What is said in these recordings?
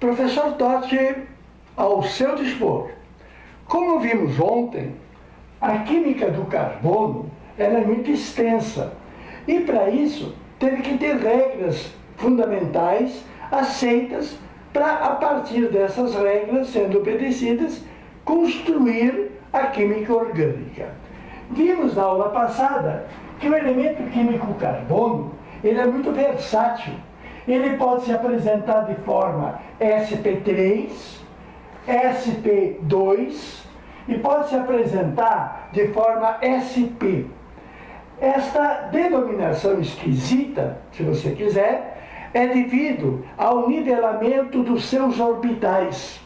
Professor Totti, ao seu dispor. Como vimos ontem, a química do carbono ela é muito extensa e, para isso, teve que ter regras fundamentais aceitas para, a partir dessas regras sendo obedecidas, construir a química orgânica. Vimos na aula passada que o elemento químico carbono ele é muito versátil. Ele pode se apresentar de forma sp3, sp2 e pode se apresentar de forma sp. Esta denominação esquisita, se você quiser, é devido ao nivelamento dos seus orbitais.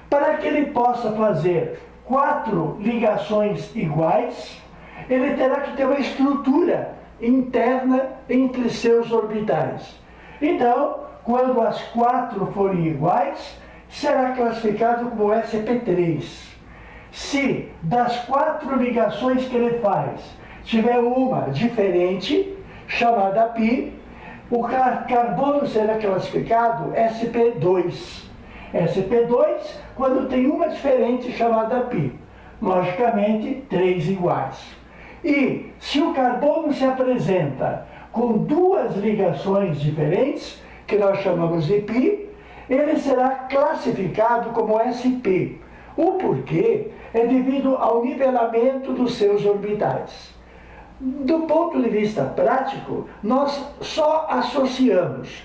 Para que ele possa fazer 4 ligações iguais, ele terá que ter uma estrutura interna entre seus orbitais. Então, quando as 4 forem iguais, será classificado como sp3. Se das 4 ligações que ele faz, tiver uma diferente, chamada π, o carbono será classificado sp2. sp2 quando tem uma diferente chamada π. Logicamente, 3 iguais. E se o carbono se apresenta com 2 ligações diferentes, que nós chamamos de π, ele será classificado como sp. O porquê é devido ao nivelamento dos seus orbitais. Do ponto de vista prático, nós só associamos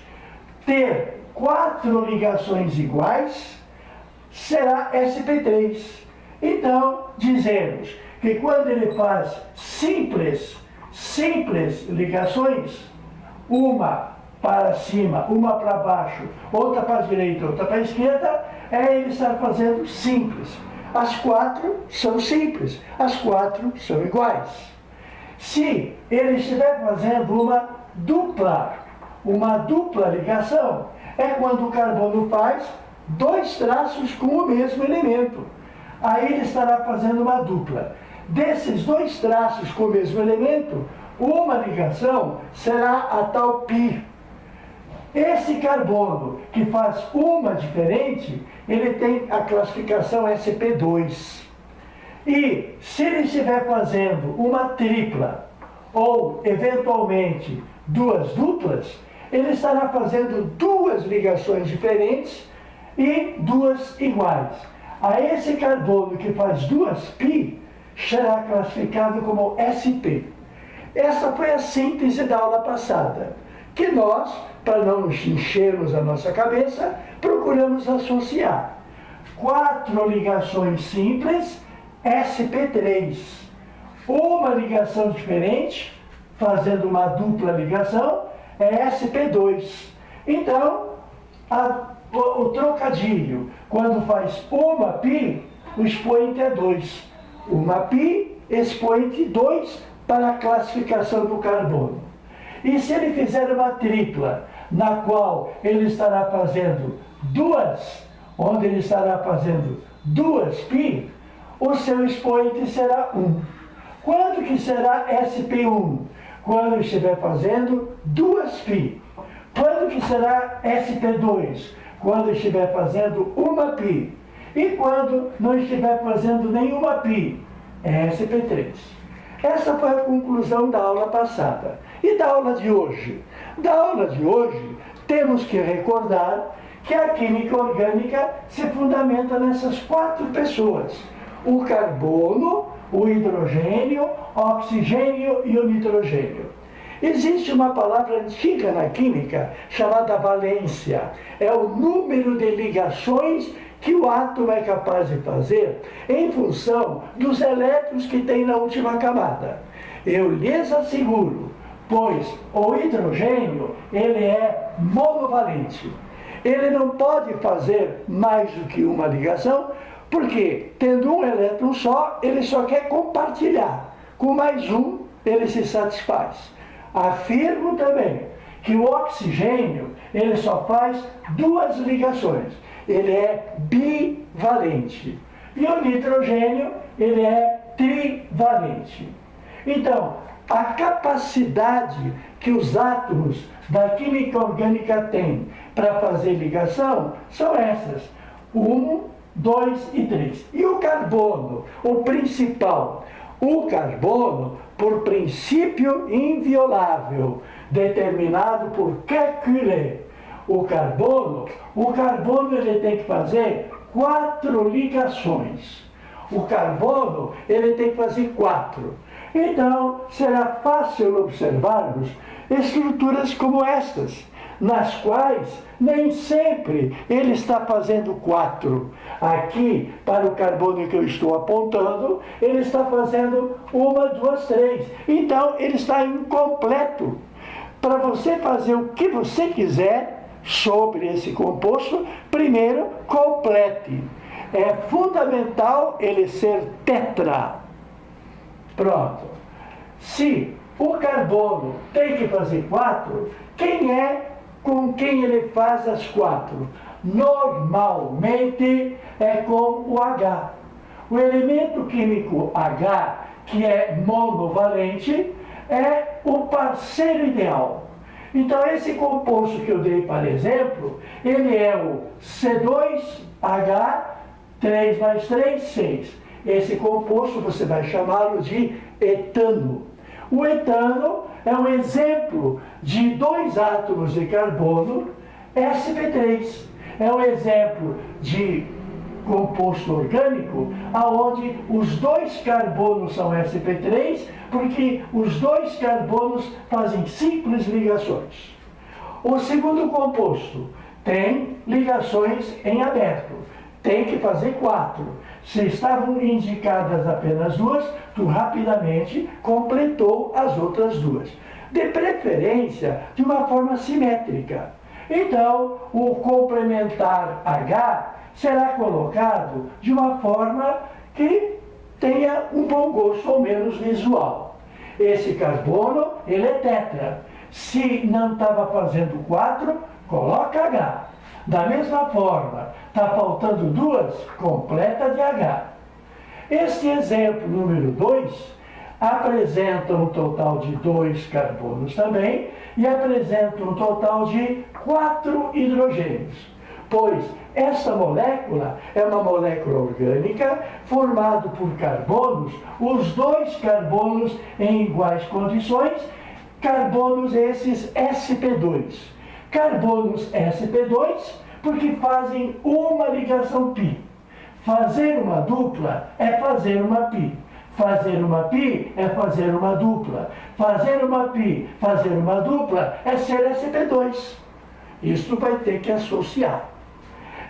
ter 4 ligações iguais será sp3. Então, dizemos que quando ele faz simples ligações, uma para cima, uma para baixo, outra para a direita, outra para a esquerda, ele está fazendo simples. As 4 são simples, as 4 são iguais. Se ele estiver fazendo uma dupla ligação, é quando o carbono faz 2 traços com o mesmo elemento. Aí ele estará fazendo uma dupla. Desses 2 traços com o mesmo elemento, uma ligação será a tal π. Esse carbono que faz uma diferente, ele tem a classificação sp2. E se ele estiver fazendo uma tripla, ou eventualmente 2 duplas, ele estará fazendo 2 ligações diferentes e 2 iguais. A esse carbono que faz 2 π será classificado como sp. Essa foi a síntese da aula passada, que nós, para não enchermos a nossa cabeça, procuramos associar 4 ligações simples, sp3. Uma ligação diferente, fazendo uma dupla ligação, é sp2. Então, o trocadilho, quando faz uma π, o expoente é 2. Uma π, expoente 2 para a classificação do carbono. E se ele fizer uma tripla, na qual ele estará fazendo 2, onde ele estará fazendo 2 π, o seu expoente será 1. Quando que será sp1? Quando estiver fazendo 2 π. Quando que será sp2? Quando estiver fazendo uma π. E quando não estiver fazendo nenhuma π, é sp3. Essa foi a conclusão da aula passada. E da aula de hoje? Da aula de hoje, temos que recordar que a química orgânica se fundamenta nessas 4 pessoas: o carbono, o hidrogênio, o oxigênio e o nitrogênio. Existe uma palavra antiga na química chamada valência. É o número de ligações que o átomo é capaz de fazer em função dos elétrons que tem na última camada. Eu lhes asseguro, pois o hidrogênio ele é monovalente. Ele não pode fazer mais do que uma ligação, porque tendo um elétron só, ele só quer compartilhar. Com mais um, ele se satisfaz. Afirmo também que o oxigênio, ele só faz 2 ligações. Ele é bivalente. E o nitrogênio, ele é trivalente. Então, a capacidade que os átomos da química orgânica têm para fazer ligação são essas: 1, 2 e 3. E o carbono, o principal? O carbono, por princípio inviolável, determinado por Kekulé, o carbono ele tem que fazer 4 ligações. O carbono ele tem que fazer 4. Então, será fácil observarmos estruturas como estas, nas quais nem sempre ele está fazendo 4. Aqui, para o carbono que eu estou apontando, ele está fazendo 1, 2, 3. Então, ele está incompleto. Para você fazer o que você quiser sobre esse composto, primeiro complete. É fundamental ele ser tetra. Pronto. Se o carbono tem que fazer 4, quem é com quem ele faz as 4? Normalmente é com o H. O elemento químico H, que é monovalente, é o parceiro ideal. Então, esse composto que eu dei para exemplo, ele é o C2H, 3 mais 3, 6. Esse composto você vai chamá-lo de etano. O etano é um exemplo de 2 átomos de carbono, sp3. É um exemplo de composto orgânico, onde os 2 carbonos são sp3, porque os 2 carbonos fazem simples ligações. O segundo composto tem ligações em aberto, tem que fazer 4. Se estavam indicadas apenas 2, tu rapidamente completou as outras 2. De preferência, de uma forma simétrica. Então, o complementar H será colocado de uma forma que tenha um bom gosto, ou menos visual. Esse carbono, ele é tetra. Se não estava fazendo 4, coloca H. Da mesma forma, está faltando 2, completa de H. Este exemplo número 2 apresenta um total de 2 carbonos também e apresenta um total de 4 hidrogênios, pois esta molécula é uma molécula orgânica formada por carbonos, os 2 carbonos em iguais condições, carbonos esses sp2. Carbonos sp2 porque fazem uma ligação π. Fazer uma dupla é fazer uma π. Fazer uma π é fazer uma dupla. Fazer uma π, fazer uma dupla é ser sp2. Isto vai ter que associar.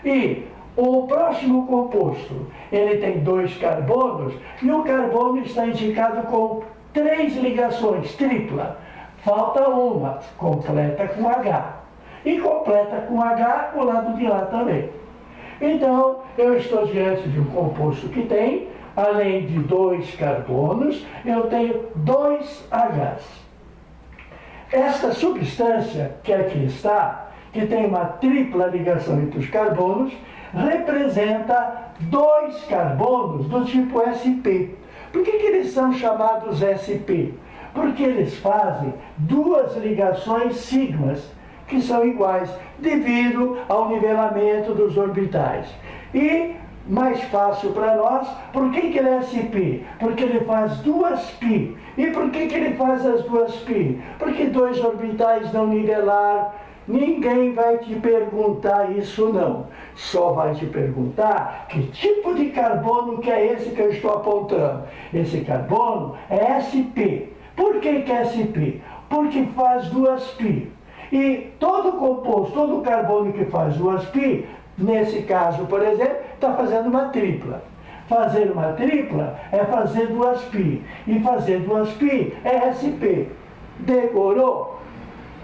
E o próximo composto, ele tem 2 carbonos e o carbono está indicado com 3 ligações, tripla. Falta uma, completa com H. E completa com H o lado de lá também. Então, eu estou diante de um composto que tem, além de 2 carbonos, eu tenho 2 Hs. Esta substância que aqui está, que tem uma tripla ligação entre os carbonos, representa 2 carbonos do tipo sp. Por que eles são chamados sp? Porque eles fazem 2 ligações sigmas, que são iguais, devido ao nivelamento dos orbitais. E, mais fácil para nós, por que ele é sp? Porque ele faz 2 π. E por que ele faz as 2 π? Porque 2 orbitais não nivelar. Ninguém vai te perguntar isso não. Só vai te perguntar que tipo de carbono que é esse que eu estou apontando. Esse carbono é sp. Por que é sp? Porque faz 2 π. E todo composto, todo carbono que faz 2 π, nesse caso, por exemplo, está fazendo uma tripla. Fazer uma tripla é fazer 2 π. E fazer 2 π é sp. Decorou?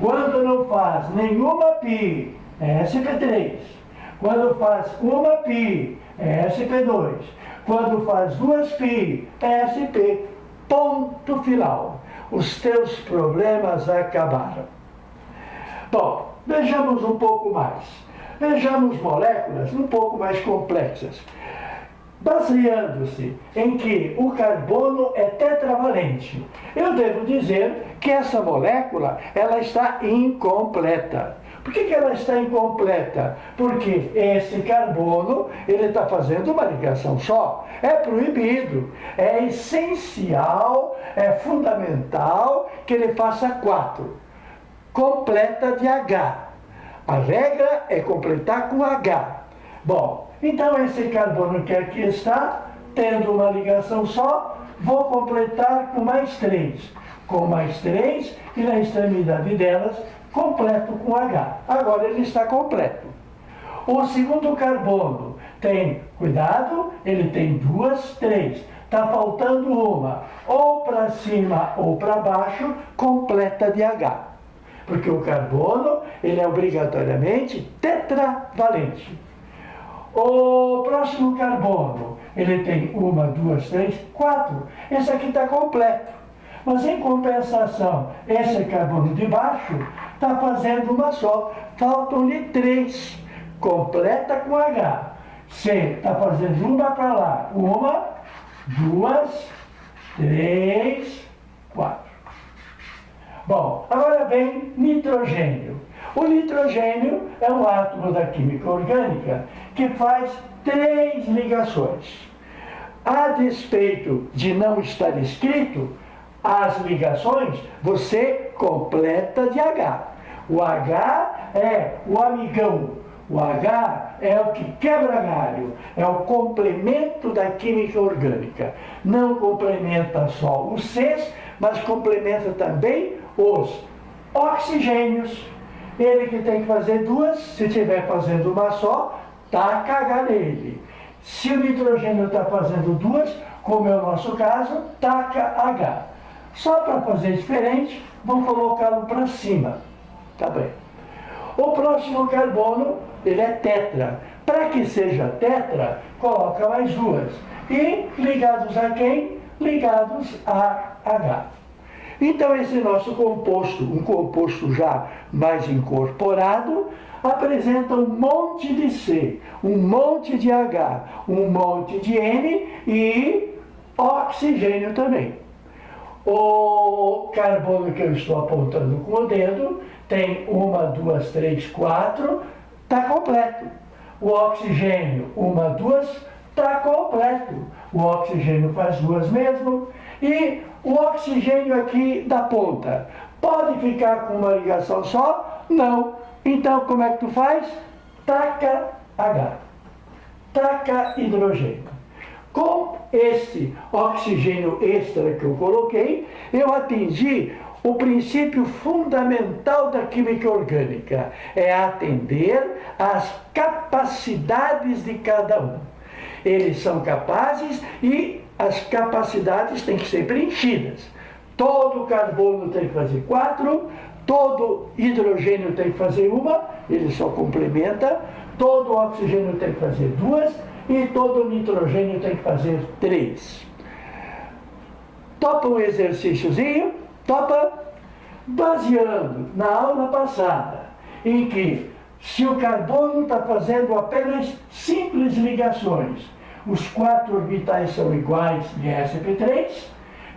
Quando não faz nenhuma π, é sp3. Quando faz uma π, é sp2. Quando faz 2 π, é sp. Ponto final. Os teus problemas acabaram. Bom, vejamos um pouco mais. Vejamos moléculas um pouco mais complexas. Baseando-se em que o carbono é tetravalente, eu devo dizer que essa molécula ela está incompleta. Por que ela está incompleta? Porque esse carbono ele está fazendo uma ligação só. É proibido, é essencial, é fundamental que ele faça 4. Completa de H. A regra é completar com H. Bom, então esse carbono que aqui está, tendo uma ligação só, vou completar com mais 3. Com mais 3 e na extremidade delas, completo com H. Agora ele está completo. O segundo carbono tem, cuidado, ele tem 2, 3. Está faltando uma, ou para cima ou para baixo, completa de H. Porque o carbono, ele é obrigatoriamente tetravalente. O próximo carbono, ele tem 1, 2, 3, 4. Esse aqui está completo. Mas em compensação, esse carbono de baixo está fazendo uma só. Faltam-lhe 3. Completa com H. C está fazendo uma para lá. 1, 2, 3, 4. Bom, agora vem nitrogênio. O nitrogênio é um átomo da química orgânica que faz 3 ligações. A despeito de não estar escrito, as ligações você completa de H. O H é o amigão. O H é o que quebra galho, é o complemento da química orgânica. Não complementa só os Cs, mas complementa também os oxigênios. Ele que tem que fazer 2, se estiver fazendo uma só, taca H nele. Se o nitrogênio está fazendo 2, como é o nosso caso, taca H. Só para fazer diferente, vou colocá-lo para cima. Tá bem. O próximo carbono, ele é tetra. Para que seja tetra, coloca mais 2. E ligados a quem? Ligados a H. Então esse nosso composto, um composto já mais incorporado, apresenta um monte de C, um monte de H, um monte de N e oxigênio também. O carbono que eu estou apontando com o dedo tem 1, 2, 3, 4, está completo. O oxigênio, 1, 2, está completo. O oxigênio faz 2 mesmo. E o oxigênio aqui da ponta, pode ficar com uma ligação só? Não. Então, como é que tu faz? Taca H. Taca hidrogênio. Com esse oxigênio extra que eu coloquei, eu atingi o princípio fundamental da química orgânica. É atender às capacidades de cada um. Eles são capazes e as capacidades têm que ser preenchidas. Todo carbono tem que fazer 4, todo hidrogênio tem que fazer 1, ele só complementa, todo oxigênio tem que fazer 2 e todo nitrogênio tem que fazer 3. Topa um exercíciozinho? Topa? Baseando na aula passada, em que se o carbono está fazendo apenas simples ligações, os 4 orbitais são iguais de sp3,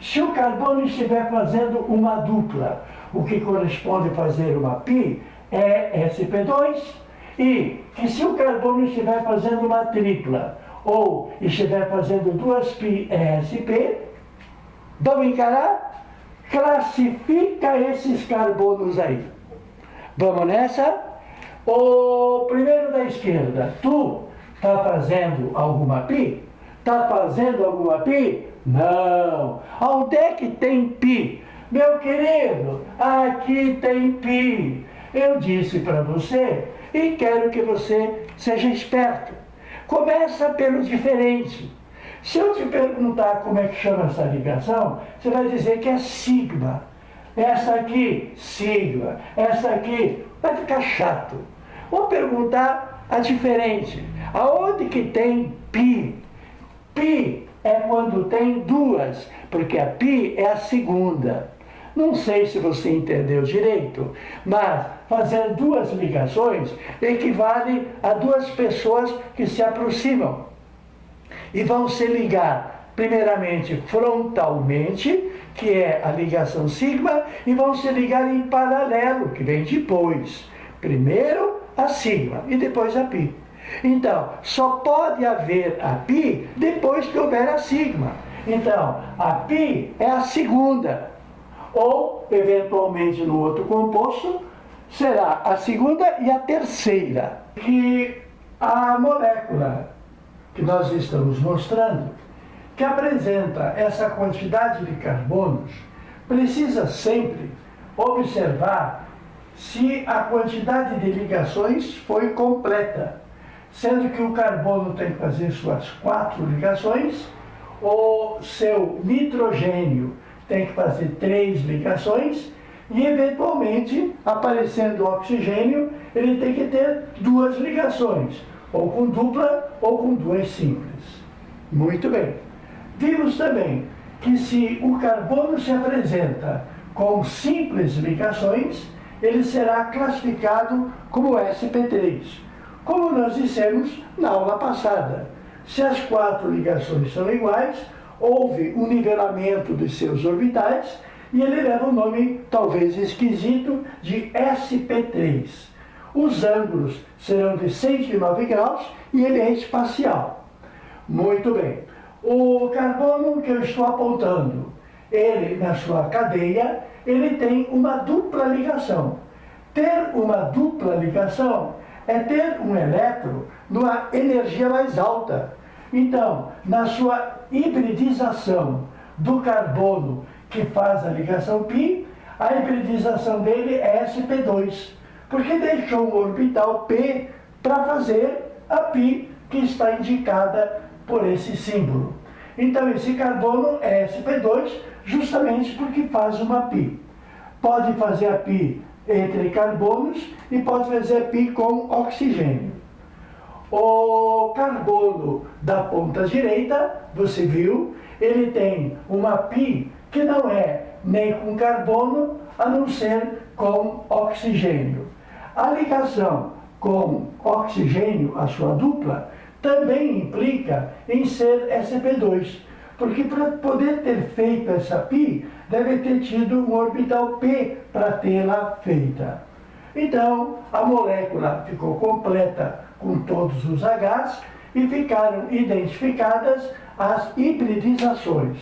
se o carbono estiver fazendo uma dupla, o que corresponde a fazer uma π é sp2, e que se o carbono estiver fazendo uma tripla, ou estiver fazendo 2π é sp, vamos encarar? Classifica esses carbonos aí. Vamos nessa? O primeiro da esquerda, tu está fazendo alguma π? Está fazendo alguma π? Não. Onde é que tem π? Meu querido, aqui tem π. Eu disse para você e quero que você seja esperto. Começa pelo diferente. Se eu te perguntar como é que chama essa ligação, você vai dizer que é sigma. Essa aqui, sigma. Essa aqui, vai ficar chato. Vou perguntar a diferente. Aonde que tem π? Π é quando tem 2, porque a π é a segunda. Não sei se você entendeu direito, mas fazer 2 ligações equivale a 2 pessoas que se aproximam. e vão se ligar primeiramente frontalmente, que é a ligação sigma, e vão se ligar em paralelo, que vem depois. Primeiro a sigma e depois a pi. Então, só pode haver a pi depois que houver a sigma. Então, a pi é a segunda, ou, eventualmente, no outro composto, será a segunda e a terceira. Que a molécula que nós estamos mostrando, que apresenta essa quantidade de carbonos, precisa sempre observar se a quantidade de ligações foi completa, sendo que o carbono tem que fazer suas 4 ligações, o seu nitrogênio tem que fazer 3 ligações, e eventualmente, aparecendo o oxigênio, ele tem que ter 2 ligações, ou com dupla ou com 2 simples. Muito bem. Vimos também que se o carbono se apresenta com simples ligações, ele será classificado como sp3. Como nós dissemos na aula passada, se as 4 ligações são iguais, houve um nivelamento dos seus orbitais e ele leva o nome, talvez esquisito, de sp3. Os ângulos serão de 109 graus e ele é espacial. Muito bem. O carbono que eu estou apontando, ele, na sua cadeia, ele tem uma dupla ligação. Ter uma dupla ligação é ter um elétron numa energia mais alta. Então, na sua hibridização do carbono que faz a ligação π, a hibridização dele é sp2, porque deixou um orbital p para fazer a π que está indicada por esse símbolo. Então, esse carbono é sp2 justamente porque faz uma π. Pode fazer a π entre carbonos e pode fazer a π com oxigênio. O carbono da ponta direita, você viu, ele tem uma π que não é nem com carbono, a não ser com oxigênio. A ligação com oxigênio, a sua dupla, também implica em ser sp2, porque para poder ter feito essa π, deve ter tido um orbital p para tê-la feita. Então, a molécula ficou completa com todos os Hs e ficaram identificadas as hibridizações.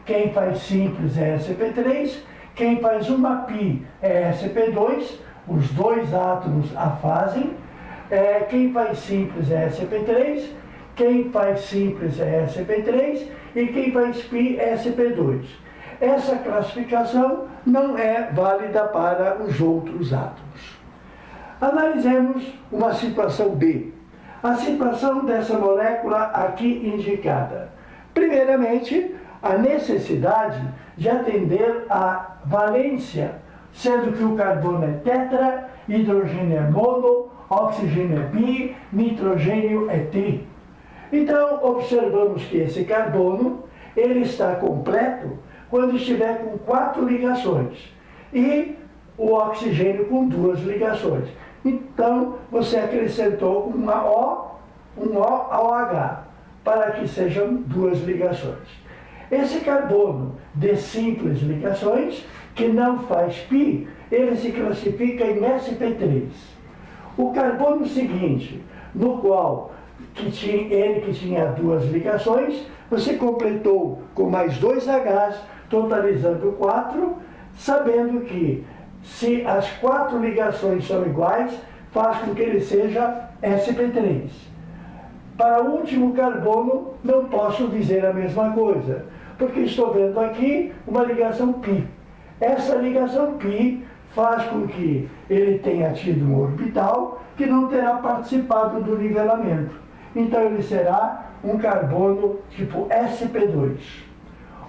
Quem faz simples é sp3, quem faz uma π é sp2, os 2 átomos a fazem. Quem faz simples é sp3, quem faz simples é sp3 e quem faz π é sp2. Essa classificação não é válida para os outros átomos. Analisemos uma situação B. A situação dessa molécula aqui indicada. Primeiramente, a necessidade de atender à valência, sendo que o carbono é tetra, hidrogênio é mono, oxigênio é bi, nitrogênio é tri. Então, observamos que esse carbono, ele está completo quando estiver com 4 ligações e o oxigênio com 2 ligações. Então, você acrescentou um O ao H, para que sejam 2 ligações. Esse carbono de simples ligações, que não faz π, ele se classifica em sp3. O carbono seguinte, no qual ele que tinha 2 ligações, você completou com mais 2 Hs, totalizando 4, sabendo que se as 4 ligações são iguais, faz com que ele seja sp3. Para o último carbono, não posso dizer a mesma coisa, porque estou vendo aqui uma ligação π. Essa ligação π faz com que ele tenha tido um orbital que não terá participado do nivelamento. Então ele será um carbono tipo sp2.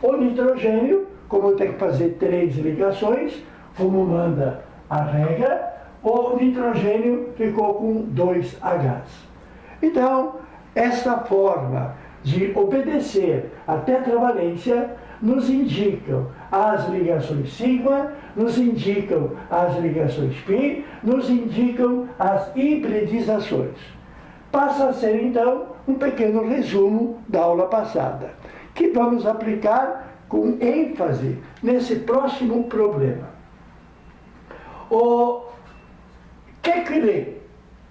O nitrogênio, como tem que fazer 3 ligações, como manda a regra, o nitrogênio ficou com 2 Hs. Então, esta forma de obedecer à tetravalência nos indicam as ligações sigma, nos indicam as ligações π, nos indicam as hibridizações. passa a ser, então, um pequeno resumo da aula passada, que vamos aplicar com ênfase nesse próximo problema. O Kekulé,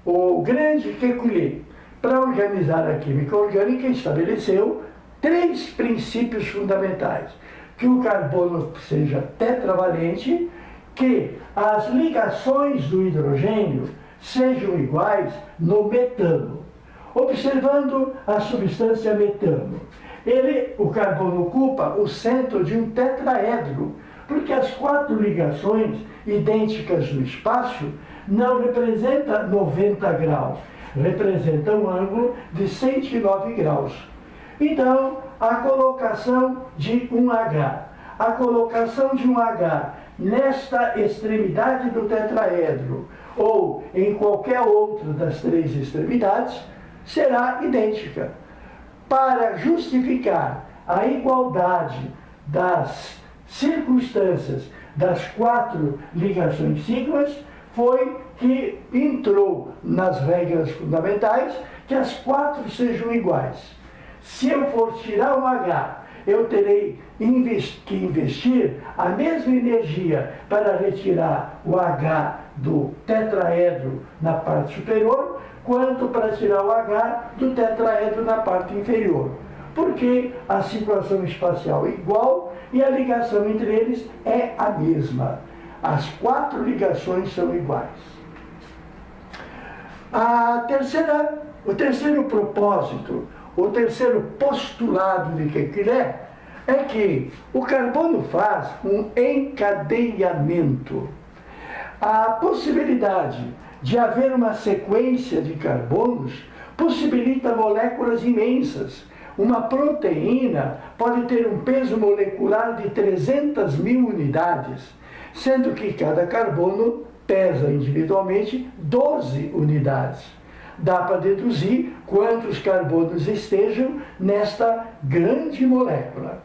o grande Kekulé, para organizar a química orgânica, estabeleceu 3 princípios fundamentais: que o carbono seja tetravalente, que as ligações do hidrogênio sejam iguais no metano. Observando a substância metano, o carbono ocupa o centro de um tetraedro, porque as 4 ligações idênticas no espaço não representam 90 graus, representam um ângulo de 109 graus. Então, a colocação de um H. A colocação de um H nesta extremidade do tetraedro ou em qualquer outra das 3 extremidades será idêntica. Para justificar a igualdade das circunstâncias das 4 ligações sigmas, foi que entrou nas regras fundamentais que as 4 sejam iguais. Se eu for tirar um H, eu terei que investir a mesma energia para retirar o H do tetraedro na parte superior, quanto para tirar o H do tetraedro na parte inferior. Porque a situação espacial é igual e a ligação entre eles é a mesma. As 4 ligações são iguais. O terceiro propósito, o terceiro postulado de Kekulé é que o carbono faz um encadeamento. A possibilidade de haver uma sequência de carbonos possibilita moléculas imensas. Uma proteína pode ter um peso molecular de 300.000 unidades, sendo que cada carbono pesa individualmente 12 unidades. Dá para deduzir quantos carbonos estejam nesta grande molécula.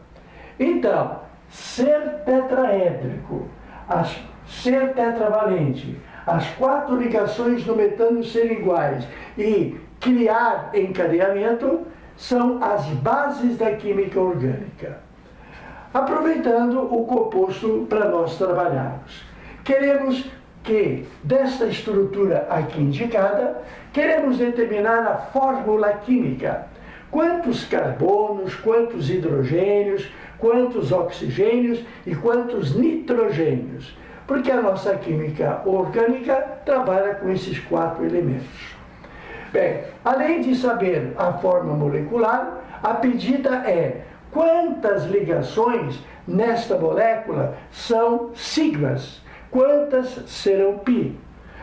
Então, ser tetraédrico, ser tetravalente, as 4 ligações do metano serem iguais e criar encadeamento são as bases da química orgânica. Aproveitando o composto para nós trabalharmos, queremos que, desta estrutura aqui indicada, queremos determinar a fórmula química. Quantos carbonos, quantos hidrogênios, quantos oxigênios e quantos nitrogênios. Porque a nossa química orgânica trabalha com esses 4 elementos. Bem, além de saber a forma molecular, a pedida é quantas ligações nesta molécula são sigmas, quantas serão pi.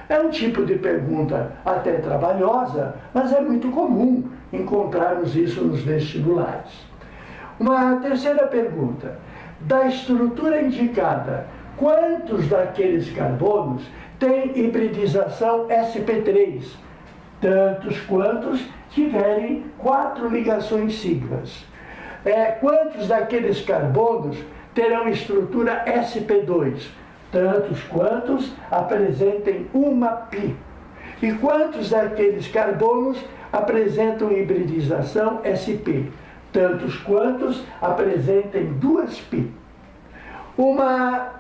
É um tipo de pergunta até trabalhosa, mas é muito comum encontrarmos isso nos vestibulares. Uma terceira pergunta: da estrutura indicada, quantos daqueles carbonos têm hibridização sp3? Tantos quantos tiverem 4 ligações sigmas. Quantos daqueles carbonos terão estrutura sp2? Tantos quantos apresentem uma pi. E quantos daqueles carbonos apresentam hibridização sp? Tantos quantos apresentem 2 pi. Uma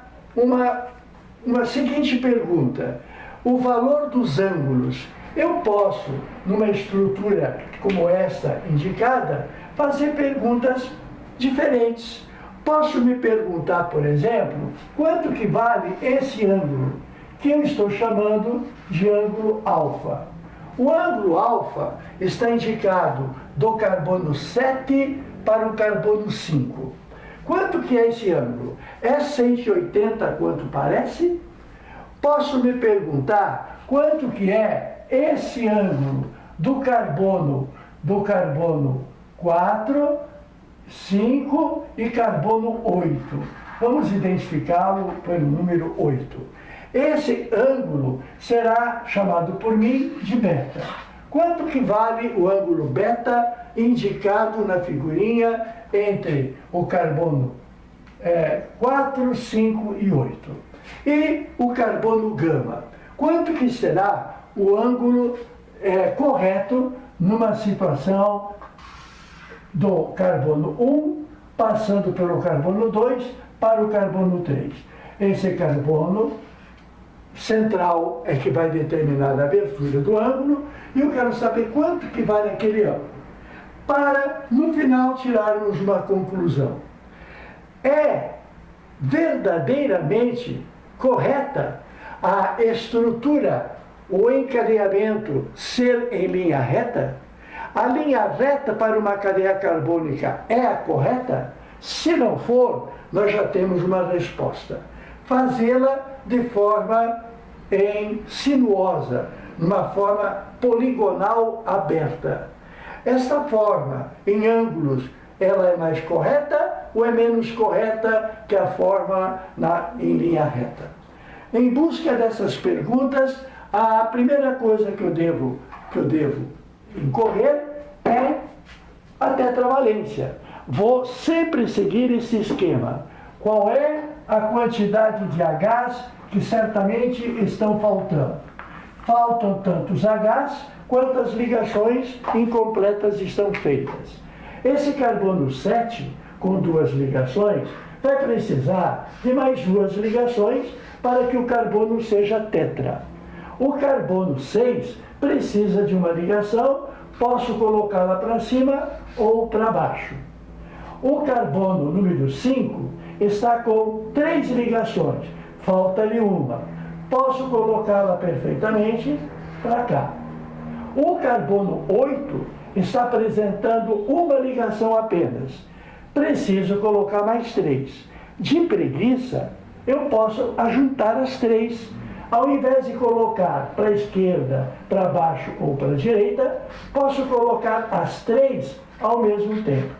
seguinte pergunta: o valor dos ângulos. Eu posso, numa estrutura como esta indicada, fazer perguntas diferentes. Posso me perguntar, por exemplo, quanto que vale esse ângulo, que eu estou chamando de ângulo alfa. O ângulo alfa está indicado do carbono 7 para o carbono 5. Quanto que é esse ângulo? É 180 quanto parece? Posso me perguntar quanto que é esse ângulo do carbono 4, 5 e carbono 8. Vamos identificá-lo pelo número 8. Esse ângulo será chamado por mim de beta. Quanto que vale o ângulo beta indicado na figurinha entre o carbono 4, 5 e 8? E o carbono gama. Quanto que será o ângulo correto numa situação do carbono 1, passando pelo carbono 2 para o carbono 3. Esse carbono central é que vai determinar a abertura do ângulo, e eu quero saber quanto que vale aquele ângulo, para no final tirarmos uma conclusão. É verdadeiramente correta a estrutura, o encadeamento ser em linha reta? A linha reta para uma cadeia carbônica é a correta? Se não for, nós já temos uma resposta. Fazê-la de forma sinuosa, numa forma poligonal aberta. Esta forma, em ângulos, ela é mais correta ou é menos correta que a forma em linha reta? Em busca dessas perguntas, a primeira coisa que eu devo incorrer é a tetravalência. Vou sempre seguir esse esquema. Qual é a quantidade de Hs que certamente estão faltando? Faltam tantos Hs quantas ligações incompletas estão feitas. Esse carbono 7, com 2 ligações, vai precisar de mais 2 ligações para que o carbono seja tetra. O carbono 6 precisa de uma ligação, posso colocá-la para cima ou para baixo. O carbono número 5 está com 3 ligações, falta-lhe uma. Posso colocá-la perfeitamente para cá. O carbono 8 está apresentando uma ligação apenas. Preciso colocar mais 3. De preguiça, eu posso ajuntar as 3. Ao invés de colocar para a esquerda, para baixo ou para a direita, posso colocar as 3 ao mesmo tempo.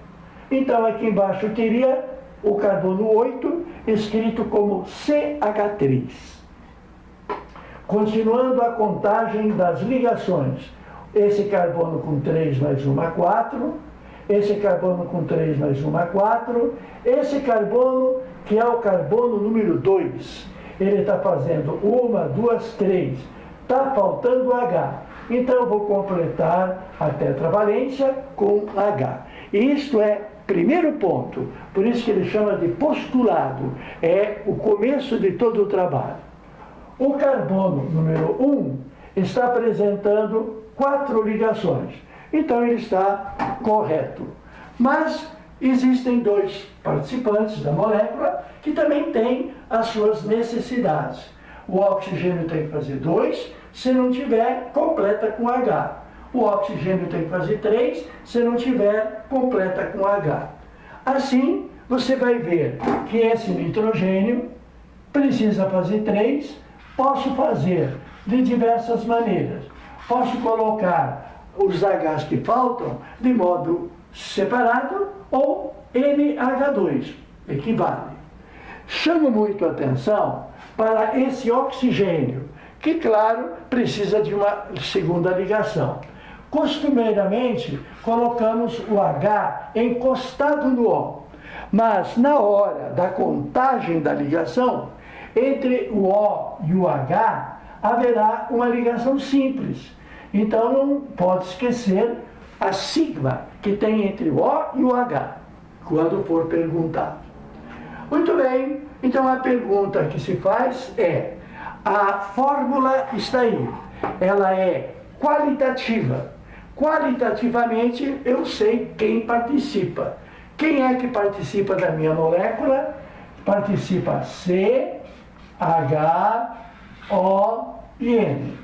Então, aqui embaixo eu teria o carbono 8 escrito como CH3. Continuando a contagem das ligações. Esse carbono com 3 mais 1, 4. Esse carbono com 3 mais 1, 4. Esse carbono, que é o carbono número 2. Ele está fazendo 1, 2, 3. Está faltando H. Então eu vou completar a tetravalência com H. Isto é primeiro ponto. Por isso que ele chama de postulado. É o começo de todo o trabalho. O carbono número 1 está apresentando 4 ligações. Então ele está correto. Mas existem 2 participantes da molécula que também têm as suas necessidades. O oxigênio tem que fazer 2, se não tiver, completa com H. O oxigênio tem que fazer 3, se não tiver, completa com H. Assim, você vai ver que esse nitrogênio precisa fazer 3, posso fazer de diversas maneiras. Posso colocar os Hs que faltam de modo separado ou NH2, equivale. Chamo muito a atenção para esse oxigênio, que, claro, precisa de uma segunda ligação. Costumeiramente, colocamos o H encostado no O, mas na hora da contagem da ligação, entre o O e o H, haverá uma ligação simples. Então, não pode esquecer a sigma que tem entre o O e o H, quando for perguntado. Muito bem, então a pergunta que se faz é: a fórmula está aí, ela é qualitativa. Qualitativamente, eu sei quem participa. Quem é que participa da minha molécula? Participa C, H, O e N.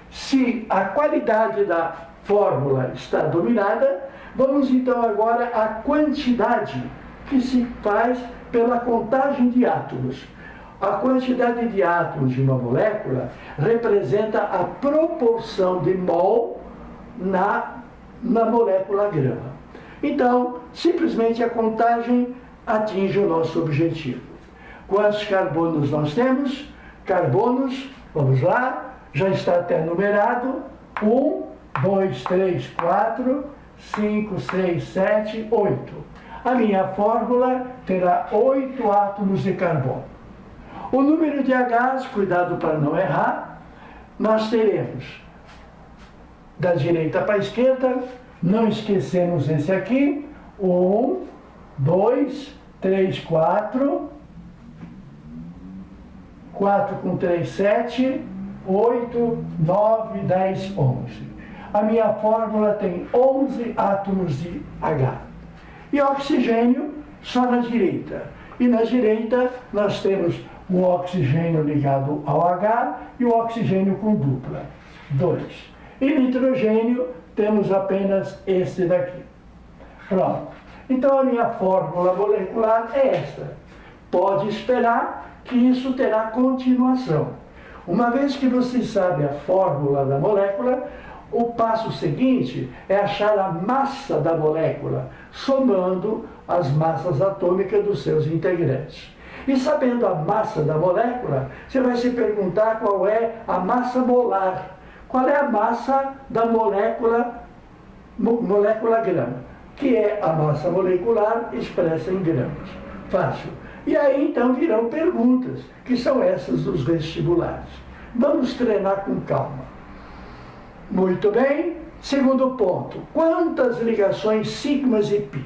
Se a qualidade da fórmula está dominada, vamos então agora à quantidade que se faz pela contagem de átomos. A quantidade de átomos de uma molécula representa a proporção de mol na molécula grama. Então, simplesmente a contagem atinge o nosso objetivo. Quantos carbonos nós temos? Carbonos, vamos lá, já está até numerado: 1, 2, 3, 4, 5, 6, 7, 8. A minha fórmula terá 8 átomos de carbono. O número de Hs, cuidado para não errar, nós teremos da direita para a esquerda, não esquecemos esse aqui, 1, 2, 3, 4, 4 com 3, 7, 8, 9, 10, 11. A minha fórmula tem 11 átomos de H. E oxigênio só na direita. E na direita nós temos o oxigênio ligado ao H e o oxigênio com dupla, 2. E nitrogênio temos apenas esse daqui. Pronto. Então a minha fórmula molecular é esta. Pode esperar que isso terá continuação. Uma vez que você sabe a fórmula da molécula, o passo seguinte é achar a massa da molécula, somando as massas atômicas dos seus integrantes. E sabendo a massa da molécula, você vai se perguntar qual é a massa molar. Qual é a massa da molécula grama, que é a massa molecular expressa em gramas. Fácil. E aí então virão perguntas, que são essas dos vestibulares. Vamos treinar com calma. Muito bem. Segundo ponto, quantas ligações sigmas e pi?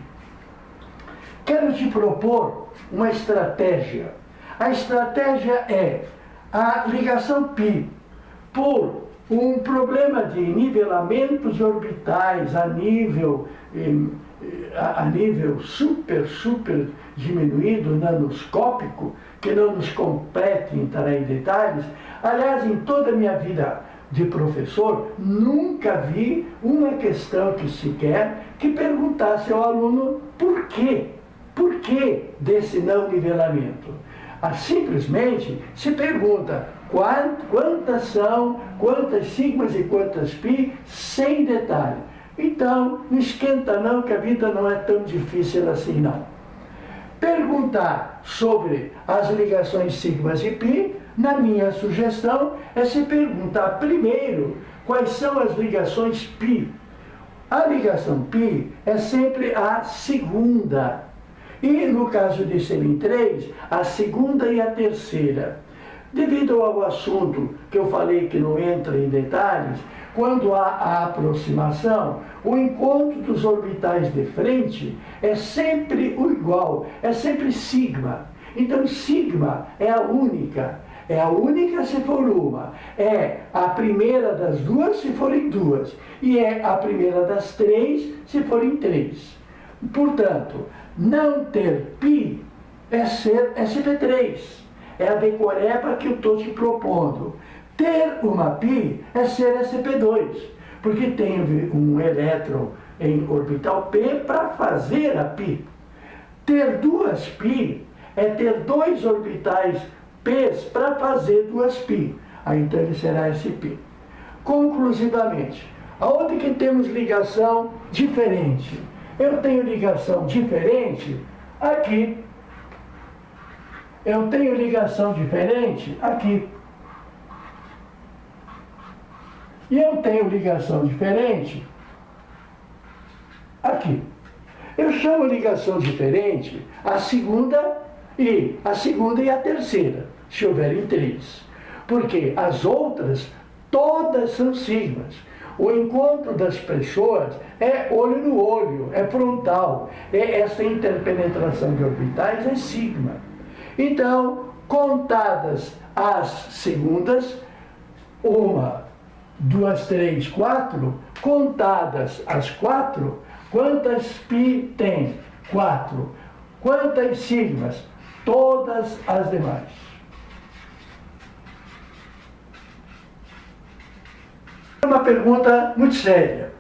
Quero te propor uma estratégia. A estratégia é a ligação pi por um problema de nivelamento de orbitais a nível super diminuído, nanoscópico, que não nos compete entrar em detalhes. Aliás, em toda a minha vida de professor, nunca vi uma questão que sequer que perguntasse ao aluno por quê? Por que desse não nivelamento? Simplesmente se pergunta quantas são, quantas sigmas e quantas pi, sem detalhe. Então, não esquenta não, que a vida não é tão difícil assim não. Perguntar sobre as ligações sigmas e pi, na minha sugestão, é se perguntar primeiro quais são as ligações pi. A ligação pi é sempre a segunda. E no caso de serem 3, a segunda e a terceira. Devido ao assunto que eu falei que não entra em detalhes, quando há a aproximação, o encontro dos orbitais de frente é sempre o igual, é sempre sigma. Então sigma é a única. É a única se for uma. É a primeira das duas se forem duas. E é a primeira das 3 se forem 3. Portanto, não ter pi é ser SP3. É a decoreba que eu estou te propondo. Ter uma pi é ser SP2, porque tem um elétron em orbital P para fazer a pi. Ter duas pi é ter 2 orbitais P's para fazer 2 pi. Aí então ele será SP. Conclusivamente, aonde que temos ligação diferente? Eu tenho ligação diferente aqui. Eu tenho ligação diferente aqui. E eu tenho ligação diferente aqui. Eu chamo ligação diferente a segunda e a terceira, se houverem 3. Porque as outras, todas são sigmas. O encontro das pessoas é olho no olho, é frontal. Essa interpenetração de orbitais é sigma. Então, contadas as segundas, 1, 2, 3, 4, contadas as 4, quantas pi tem? 4. Quantas sigmas? Todas as demais. Uma pergunta muito séria.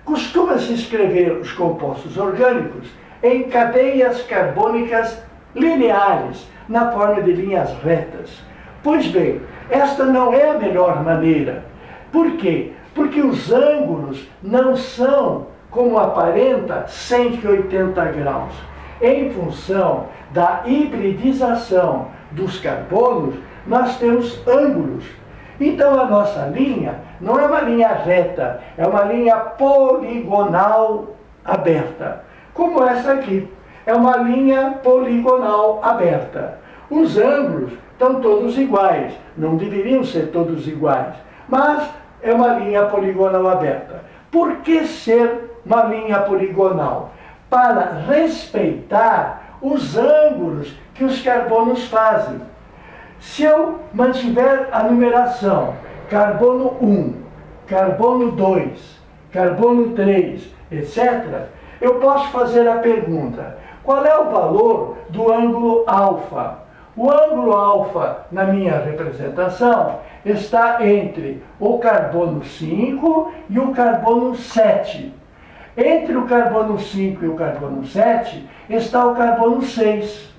Costuma-se escrever os compostos orgânicos em cadeias carbônicas lineares, na forma de linhas retas. Pois bem, esta não é a melhor maneira. Por quê? Porque os ângulos não são, como aparenta, 180 graus. Em função da hibridização dos carbonos, nós temos ângulos. Então a nossa linha não é uma linha reta, é uma linha poligonal aberta, como essa aqui. É uma linha poligonal aberta. Os ângulos estão todos iguais, não deveriam ser todos iguais, mas é uma linha poligonal aberta. Por que ser uma linha poligonal? Para respeitar os ângulos que os carbonos fazem. Se eu mantiver a numeração carbono 1, carbono 2, carbono 3, etc., eu posso fazer a pergunta: qual é o valor do ângulo alfa? O ângulo alfa, na minha representação, está entre o carbono 5 e o carbono 7. Entre o carbono 5 e o carbono 7 está o carbono 6.